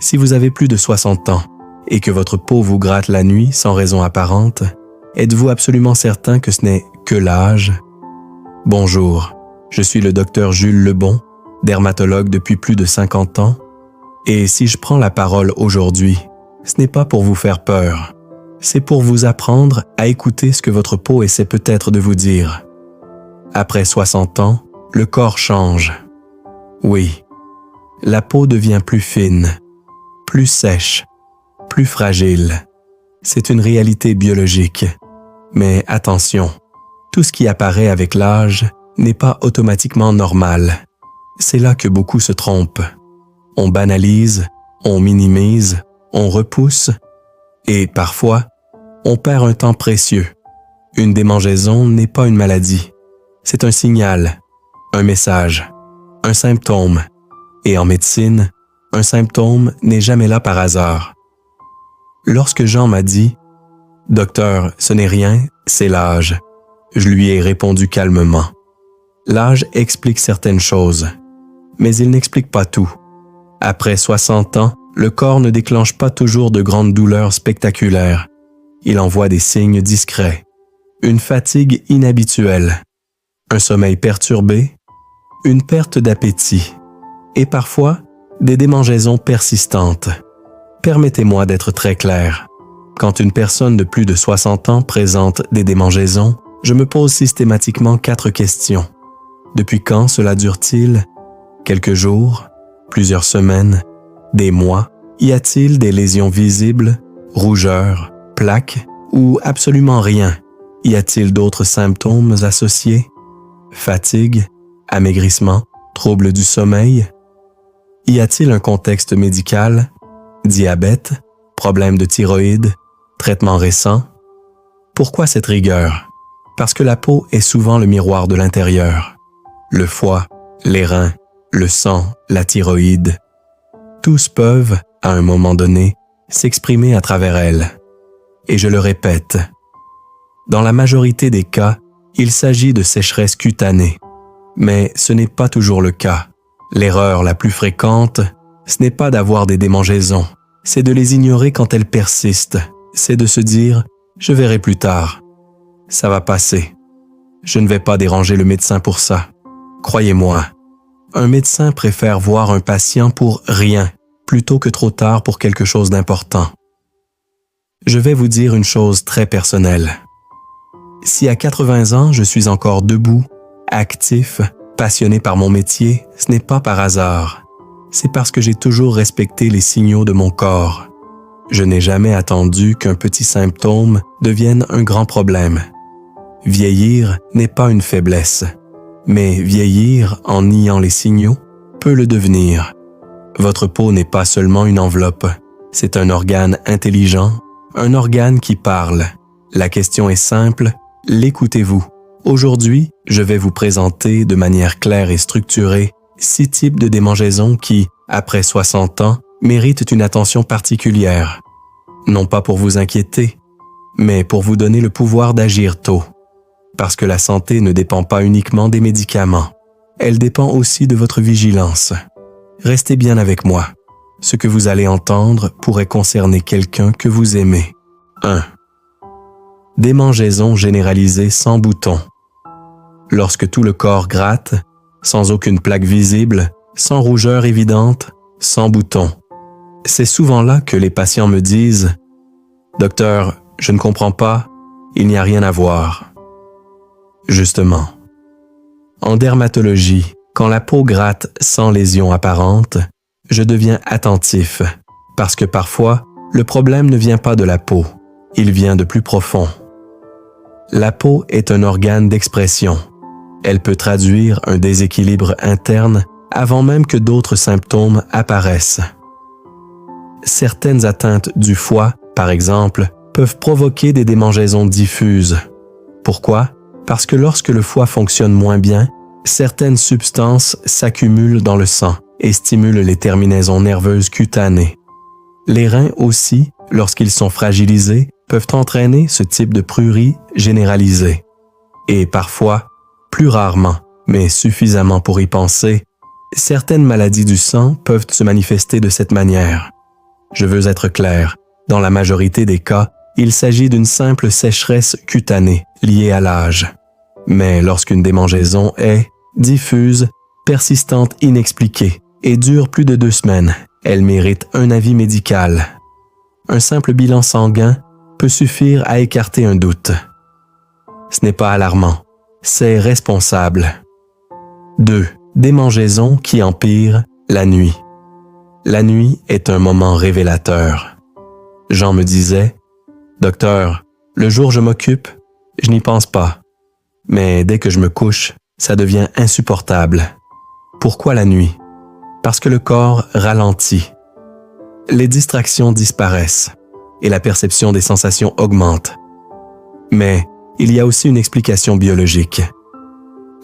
Si vous avez plus de 60 ans et que votre peau vous gratte la nuit sans raison apparente, êtes-vous absolument certain que ce n'est que l'âge? Bonjour, je suis le docteur Jules Lebon, dermatologue depuis plus de 50 ans, et si je prends la parole aujourd'hui, ce n'est pas pour vous faire peur, c'est pour vous apprendre à écouter ce que votre peau essaie peut-être de vous dire. Après 60 ans, le corps change. Oui, la peau devient plus fine, plus sèche, plus fragile. C'est une réalité biologique. Mais attention, tout ce qui apparaît avec l'âge n'est pas automatiquement normal. C'est là que beaucoup se trompent. On banalise, on minimise, on repousse et parfois, on perd un temps précieux. Une démangeaison n'est pas une maladie. C'est un signal, un message, un symptôme. Et en médecine, un symptôme n'est jamais là par hasard. Lorsque Jean m'a dit « Docteur, ce n'est rien, c'est l'âge », je lui ai répondu calmement. L'âge explique certaines choses, mais il n'explique pas tout. Après 60 ans, le corps ne déclenche pas toujours de grandes douleurs spectaculaires. Il envoie des signes discrets, une fatigue inhabituelle, un sommeil perturbé, une perte d'appétit et parfois des démangeaisons persistantes. Permettez-moi d'être très clair. Quand une personne de plus de 60 ans présente des démangeaisons, je me pose systématiquement 4 questions. Depuis quand cela dure-t-il? Quelques jours? Plusieurs semaines? Des mois? Y a-t-il des lésions visibles? Rougeurs? Plaques? Ou absolument rien? Y a-t-il d'autres symptômes associés? Fatigue? Amaigrissement? Troubles du sommeil? Y a-t-il un contexte médical? Diabète? Problème de thyroïde? Traitement récent? Pourquoi cette rigueur? Parce que la peau est souvent le miroir de l'intérieur. Le foie, les reins, le sang, la thyroïde. Tous peuvent, à un moment donné, s'exprimer à travers elle. Et je le répète, dans la majorité des cas, il s'agit de sécheresse cutanée. Mais ce n'est pas toujours le cas. L'erreur la plus fréquente, ce n'est pas d'avoir des démangeaisons, c'est de les ignorer quand elles persistent. C'est de se dire « je verrai plus tard ». Ça va passer. Je ne vais pas déranger le médecin pour ça. Croyez-moi, un médecin préfère voir un patient pour rien plutôt que trop tard pour quelque chose d'important. Je vais vous dire une chose très personnelle. Si à 80 ans je suis encore debout, actif, passionné par mon métier, ce n'est pas par hasard. C'est parce que j'ai toujours respecté les signaux de mon corps. Je n'ai jamais attendu qu'un petit symptôme devienne un grand problème. Vieillir n'est pas une faiblesse, mais vieillir en niant les signaux peut le devenir. Votre peau n'est pas seulement une enveloppe, c'est un organe intelligent, un organe qui parle. La question est simple, l'écoutez-vous? Aujourd'hui, je vais vous présenter de manière claire et structurée 6 types de démangeaisons qui, après 60 ans, méritent une attention particulière. Non pas pour vous inquiéter, mais pour vous donner le pouvoir d'agir tôt. Parce que la santé ne dépend pas uniquement des médicaments. Elle dépend aussi de votre vigilance. Restez bien avec moi. Ce que vous allez entendre pourrait concerner quelqu'un que vous aimez. 1. Démangeaison généralisée sans boutons. Lorsque tout le corps gratte, sans aucune plaque visible, sans rougeur évidente, sans boutons. C'est souvent là que les patients me disent « Docteur, je ne comprends pas, il n'y a rien à voir. » Justement. En dermatologie, quand la peau gratte sans lésion apparente, je deviens attentif, parce que parfois, le problème ne vient pas de la peau, il vient de plus profond. La peau est un organe d'expression. Elle peut traduire un déséquilibre interne avant même que d'autres symptômes apparaissent. Certaines atteintes du foie, par exemple, peuvent provoquer des démangeaisons diffuses. Pourquoi? Parce que lorsque le foie fonctionne moins bien, certaines substances s'accumulent dans le sang et stimulent les terminaisons nerveuses cutanées. Les reins aussi, lorsqu'ils sont fragilisés, peuvent entraîner ce type de prurie généralisée. Et parfois, plus rarement, mais suffisamment pour y penser, certaines maladies du sang peuvent se manifester de cette manière. Je veux être clair, dans la majorité des cas, il s'agit d'une simple sécheresse cutanée liée à l'âge. Mais lorsqu'une démangeaison est diffuse, persistante, inexpliquée et dure plus de 2 semaines, elle mérite un avis médical. Un simple bilan sanguin peut suffire à écarter un doute. Ce n'est pas alarmant, c'est responsable. 2. Démangeaison qui empire la nuit. La nuit est un moment révélateur. Jean me disait, « Docteur, le jour je m'occupe, je n'y pense pas. Mais dès que je me couche, ça devient insupportable. Pourquoi la nuit? Parce que le corps ralentit. Les distractions disparaissent et la perception des sensations augmente. Mais il y a aussi une explication biologique.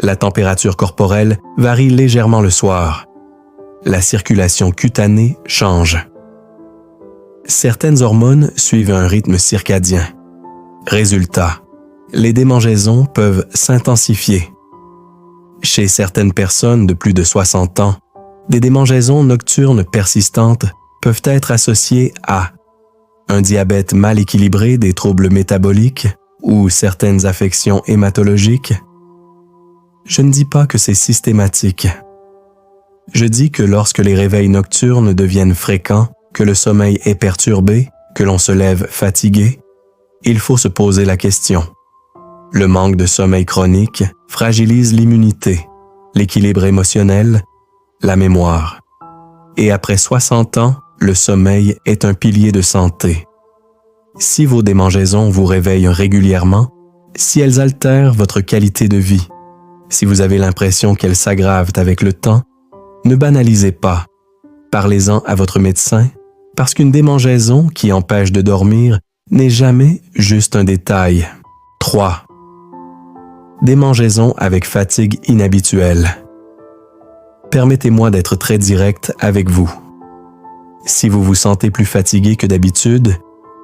La température corporelle varie légèrement le soir. La circulation cutanée change. Certaines hormones suivent un rythme circadien. Résultat, les démangeaisons peuvent s'intensifier. Chez certaines personnes de plus de 60 ans, des démangeaisons nocturnes persistantes peuvent être associées à un diabète mal équilibré, des troubles métaboliques ou certaines affections hématologiques. Je ne dis pas que c'est systématique. Je dis que lorsque les réveils nocturnes deviennent fréquents, que le sommeil est perturbé, que l'on se lève fatigué, il faut se poser la question. Le manque de sommeil chronique fragilise l'immunité, l'équilibre émotionnel, la mémoire. Et après 60 ans, le sommeil est un pilier de santé. Si vos démangeaisons vous réveillent régulièrement, si elles altèrent votre qualité de vie, si vous avez l'impression qu'elles s'aggravent avec le temps, ne banalisez pas. Parlez-en à votre médecin, parce qu'une démangeaison qui empêche de dormir n'est jamais juste un détail. 3. Démangeaison avec fatigue inhabituelle. Permettez-moi d'être très direct avec vous. Si vous vous sentez plus fatigué que d'habitude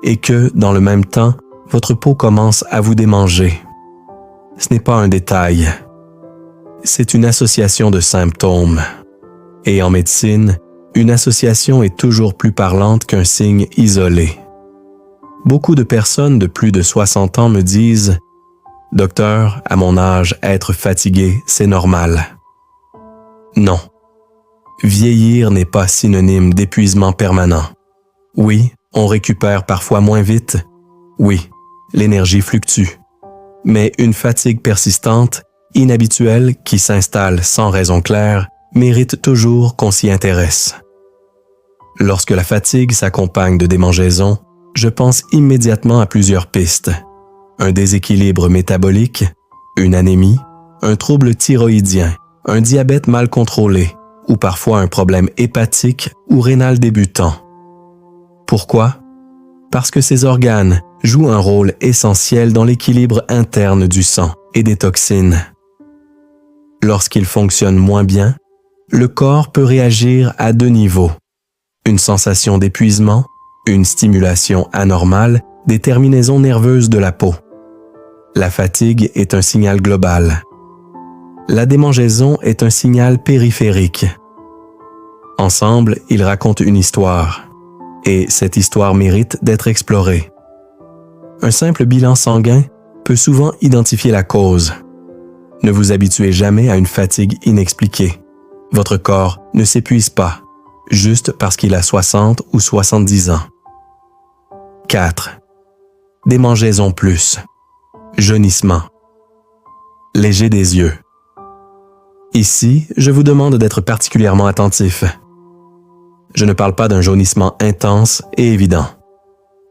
et que, dans le même temps, votre peau commence à vous démanger, ce n'est pas un détail. C'est une association de symptômes. Et en médecine, une association est toujours plus parlante qu'un signe isolé. Beaucoup de personnes de plus de 60 ans me disent « Docteur, à mon âge, être fatigué, c'est normal. » Non. Vieillir n'est pas synonyme d'épuisement permanent. Oui, on récupère parfois moins vite. Oui, l'énergie fluctue. Mais une fatigue persistante, inhabituelle, qui s'installe sans raison claire, mérite toujours qu'on s'y intéresse. Lorsque la fatigue s'accompagne de démangeaisons, je pense immédiatement à plusieurs pistes. Un déséquilibre métabolique, une anémie, un trouble thyroïdien, un diabète mal contrôlé ou parfois un problème hépatique ou rénal débutant. Pourquoi? Parce que ces organes jouent un rôle essentiel dans l'équilibre interne du sang et des toxines. Lorsqu'ils fonctionnent moins bien, le corps peut réagir à 2 niveaux. Une sensation d'épuisement, une stimulation anormale des terminaisons nerveuses de la peau. La fatigue est un signal global. La démangeaison est un signal périphérique. Ensemble, ils racontent une histoire, et cette histoire mérite d'être explorée. Un simple bilan sanguin peut souvent identifier la cause. Ne vous habituez jamais à une fatigue inexpliquée. Votre corps ne s'épuise pas, juste parce qu'il a 60 ou 70 ans. 4. Démangeaison plus. Jaunissement. Léger des yeux. Ici, je vous demande d'être particulièrement attentif. Je ne parle pas d'un jaunissement intense et évident.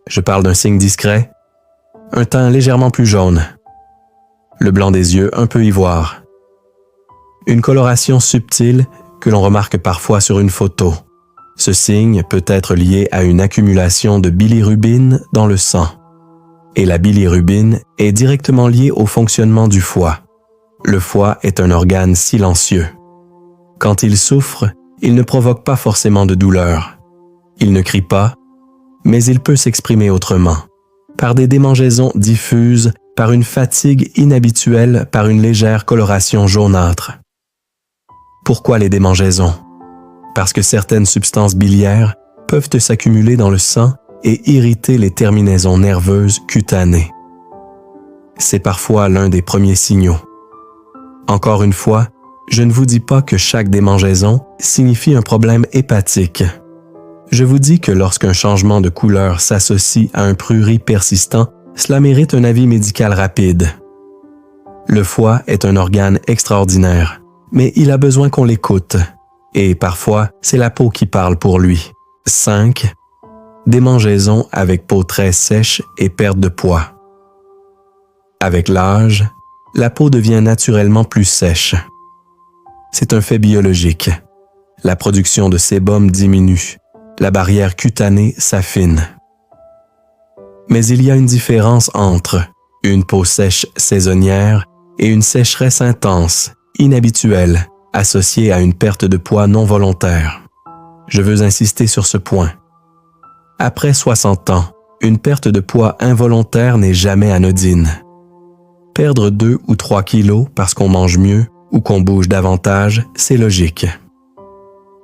Je parle d'un signe discret, un teint légèrement plus jaune, le blanc des yeux un peu ivoire, une coloration subtile que l'on remarque parfois sur une photo. Ce signe peut être lié à une accumulation de bilirubine dans le sang. Et la bilirubine est directement liée au fonctionnement du foie. Le foie est un organe silencieux. Quand il souffre, il ne provoque pas forcément de douleur. Il ne crie pas, mais il peut s'exprimer autrement, par des démangeaisons diffuses, par une fatigue inhabituelle, par une légère coloration jaunâtre. Pourquoi les démangeaisons? Parce que certaines substances biliaires peuvent s'accumuler dans le sang et irriter les terminaisons nerveuses cutanées. C'est parfois l'un des premiers signaux. Encore une fois, je ne vous dis pas que chaque démangeaison signifie un problème hépatique. Je vous dis que lorsqu'un changement de couleur s'associe à un prurit persistant, cela mérite un avis médical rapide. Le foie est un organe extraordinaire, mais il a besoin qu'on l'écoute. Et parfois, c'est la peau qui parle pour lui. 5. Démangeaison avec peau très sèche et perte de poids. Avec l'âge, la peau devient naturellement plus sèche. C'est un fait biologique. La production de sébum diminue. La barrière cutanée s'affine. Mais il y a une différence entre une peau sèche saisonnière et une sécheresse intense, inhabituelle, associée à une perte de poids non volontaire. Je veux insister sur ce point. Après 60 ans, une perte de poids involontaire n'est jamais anodine. Perdre 2 ou 3 kilos parce qu'on mange mieux ou qu'on bouge davantage, c'est logique.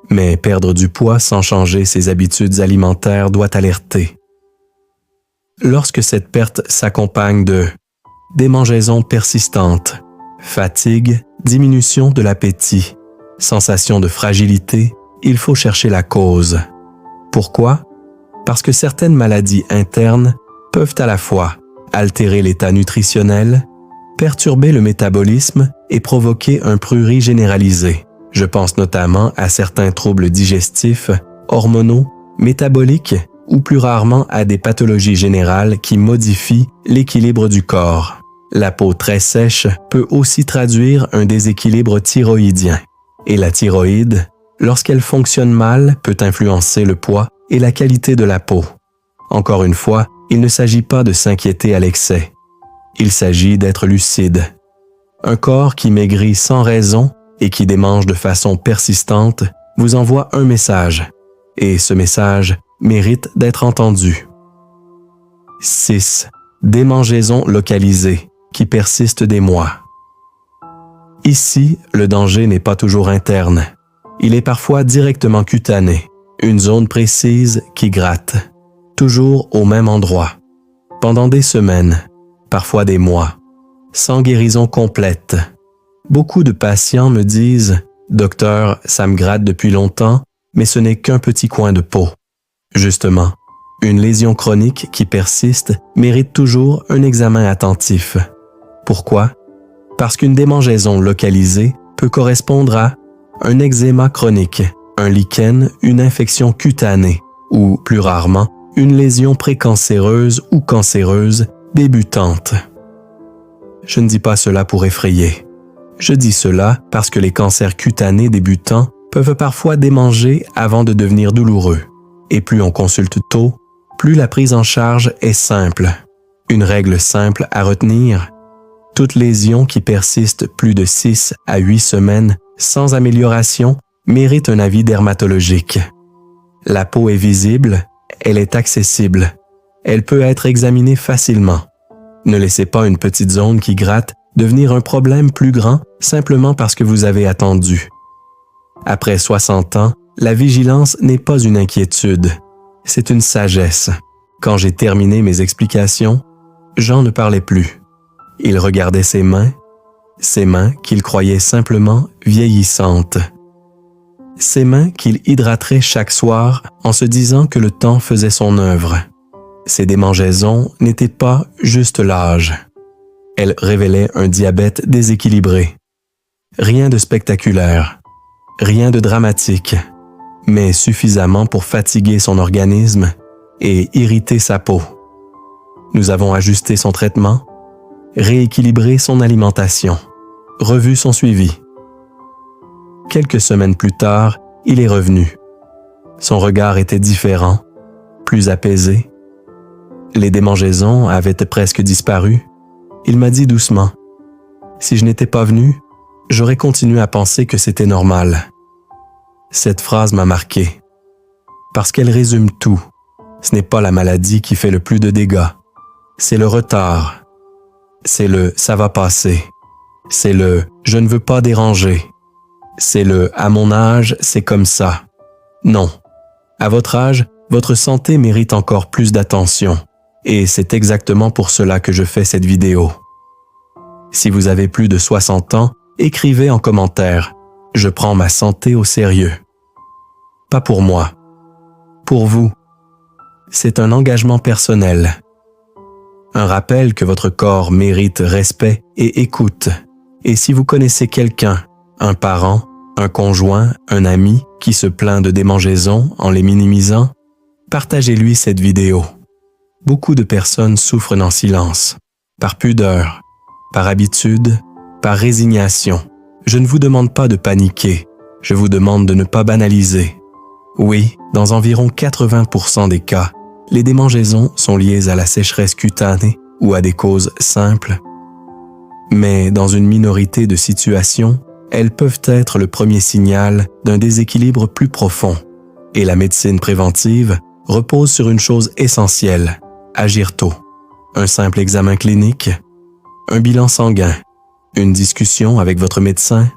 Mais perdre du poids sans changer ses habitudes alimentaires doit alerter. Lorsque cette perte s'accompagne de démangeaisons persistantes, fatigue, diminution de l'appétit, sensation de fragilité, il faut chercher la cause. Pourquoi? Parce que certaines maladies internes peuvent à la fois altérer l'état nutritionnel, perturber le métabolisme et provoquer un prurit généralisé. Je pense notamment à certains troubles digestifs, hormonaux, métaboliques ou plus rarement à des pathologies générales qui modifient l'équilibre du corps. La peau très sèche peut aussi traduire un déséquilibre thyroïdien. Et la thyroïde, lorsqu'elle fonctionne mal, peut influencer le poids et la qualité de la peau. Encore une fois, il ne s'agit pas de s'inquiéter à l'excès. Il s'agit d'être lucide. Un corps qui maigrit sans raison et qui démange de façon persistante vous envoie un message. Et ce message mérite d'être entendu. 6. Démangeaison localisée qui persiste des mois. Ici, le danger n'est pas toujours interne. Il est parfois directement cutané, une zone précise qui gratte, toujours au même endroit, pendant des semaines, parfois des mois, sans guérison complète. Beaucoup de patients me disent « Docteur, ça me gratte depuis longtemps, mais ce n'est qu'un petit coin de peau. » Justement, une lésion chronique qui persiste mérite toujours un examen attentif. Pourquoi? Parce qu'une démangeaison localisée peut correspondre à un eczéma chronique, un lichen, une infection cutanée ou, plus rarement, une lésion précancéreuse ou cancéreuse débutante. Je ne dis pas cela pour effrayer. Je dis cela parce que les cancers cutanés débutants peuvent parfois démanger avant de devenir douloureux. Et plus on consulte tôt, plus la prise en charge est simple. Une règle simple à retenir: toute lésion qui persiste plus de 6 à 8 semaines sans amélioration mérite un avis dermatologique. La peau est visible, elle est accessible. Elle peut être examinée facilement. Ne laissez pas une petite zone qui gratte devenir un problème plus grand simplement parce que vous avez attendu. Après 60 ans, la vigilance n'est pas une inquiétude, c'est une sagesse. Quand j'ai terminé mes explications, Jean ne parlait plus. Il regardait ses mains qu'il croyait simplement vieillissantes. Ses mains qu'il hydraterait chaque soir en se disant que le temps faisait son œuvre. Ces démangeaisons n'étaient pas juste l'âge. Elles révélaient un diabète déséquilibré. Rien de spectaculaire, rien de dramatique, mais suffisamment pour fatiguer son organisme et irriter sa peau. Nous avons ajusté son traitement, rééquilibré son alimentation, revu son suivi. Quelques semaines plus tard, il est revenu. Son regard était différent, plus apaisé. Les démangeaisons avaient presque disparu. Il m'a dit doucement: « Si je n'étais pas venu, j'aurais continué à penser que c'était normal. » Cette phrase m'a marqué, parce qu'elle résume tout. Ce n'est pas la maladie qui fait le plus de dégâts. C'est le retard. C'est le « ça va passer ». C'est le « je ne veux pas déranger ». C'est le « à mon âge, c'est comme ça ». Non. À votre âge, votre santé mérite encore plus d'attention, et c'est exactement pour cela que je fais cette vidéo. Si vous avez plus de 60 ans, écrivez en commentaire « Je prends ma santé au sérieux ». Pas pour moi, pour vous. C'est un engagement personnel. Un rappel que votre corps mérite respect et écoute. Et si vous connaissez quelqu'un, un parent, un conjoint, un ami qui se plaint de démangeaisons en les minimisant, partagez-lui cette vidéo. Beaucoup de personnes souffrent en silence, par pudeur, par habitude, par résignation. Je ne vous demande pas de paniquer, je vous demande de ne pas banaliser. Oui, dans environ 80% des cas, les démangeaisons sont liées à la sécheresse cutanée ou à des causes simples. Mais dans une minorité de situations, elles peuvent être le premier signal d'un déséquilibre plus profond. Et la médecine préventive repose sur une chose essentielle, agir tôt. Un simple examen clinique, un bilan sanguin, une discussion avec votre médecin.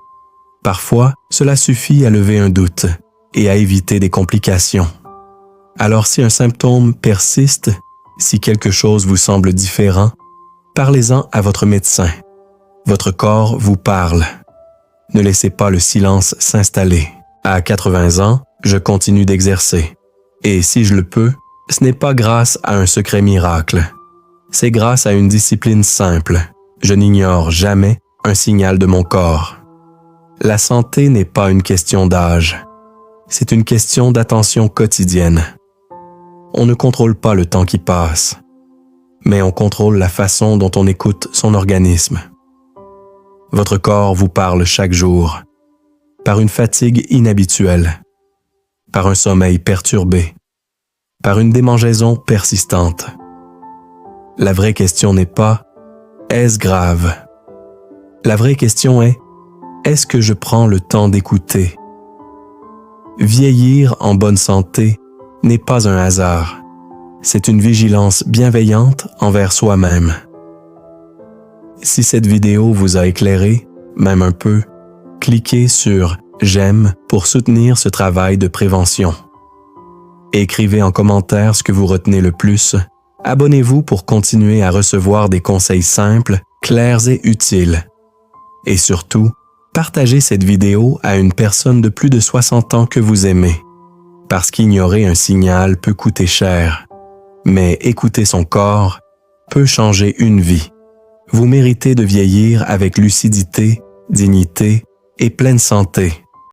Parfois, cela suffit à lever un doute et à éviter des complications. Alors si un symptôme persiste, si quelque chose vous semble différent, parlez-en à votre médecin. Votre corps vous parle. Ne laissez pas le silence s'installer. À 80 ans, je continue d'exercer. Et si je le peux, ce n'est pas grâce à un secret miracle. C'est grâce à une discipline simple. Je n'ignore jamais un signal de mon corps. La santé n'est pas une question d'âge. C'est une question d'attention quotidienne. On ne contrôle pas le temps qui passe, mais on contrôle la façon dont on écoute son organisme. Votre corps vous parle chaque jour, par une fatigue inhabituelle, par un sommeil perturbé, par une démangeaison persistante. La vraie question n'est pas « est-ce grave ?» La vraie question est « est-ce que je prends le temps d'écouter ?» Vieillir en bonne santé n'est pas un hasard. C'est une vigilance bienveillante envers soi-même. Si cette vidéo vous a éclairé, même un peu, cliquez sur « J'aime » pour soutenir ce travail de prévention. Écrivez en commentaire ce que vous retenez le plus. Abonnez-vous pour continuer à recevoir des conseils simples, clairs et utiles. Et surtout, partagez cette vidéo à une personne de plus de 60 ans que vous aimez. Parce qu'ignorer un signal peut coûter cher. Mais écouter son corps peut changer une vie. Vous méritez de vieillir avec lucidité, dignité et pleine santé.